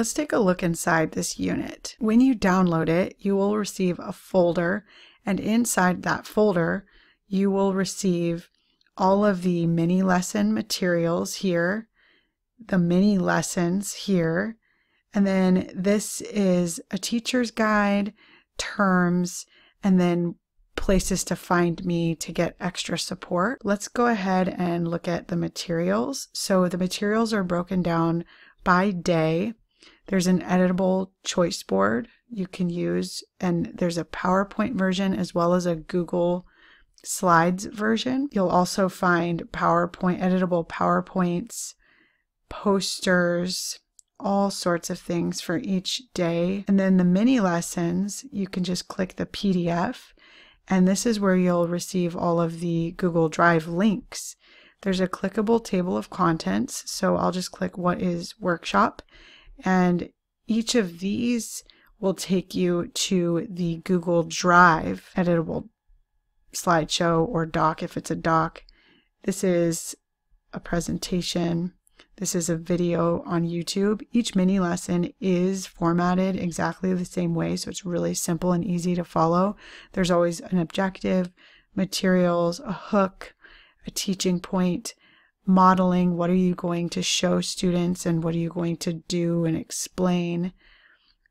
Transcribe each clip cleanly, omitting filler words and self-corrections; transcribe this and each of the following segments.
Let's take a look inside this unit. When you download it, you will receive a folder, and inside that folder, you will receive all of the mini lesson materials here, the mini lessons here, and then this is a teacher's guide, terms, and then places to find me to get extra support. Let's go ahead and look at the materials. So the materials are broken down by day. There's an editable choice board you can use, and there's a PowerPoint version as well as a Google Slides version. You'll also find editable PowerPoints, posters, all sorts of things for each day. And then the mini lessons, you can just click the PDF, and this is where you'll receive all of the Google Drive links. There's a clickable table of contents, so I'll just click what is workshop, and each of these will take you to the Google Drive editable slideshow or doc if it's a doc. This is a presentation. This is a video on YouTube. Each mini lesson is formatted exactly the same way, so it's really simple and easy to follow. There's always an objective, materials, a hook, a teaching point, modeling, what are you going to show students and what are you going to do and explain,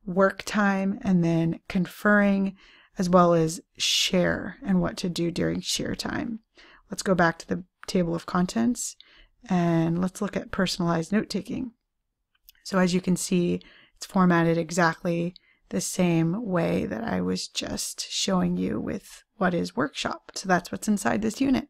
work time, and then conferring, as well as share and what to do during share time. Let's go back to the table of contents and let's look at personalized note-taking. So as you can see, it's formatted exactly the same way that I was just showing you with what is workshop. So that's what's inside this unit.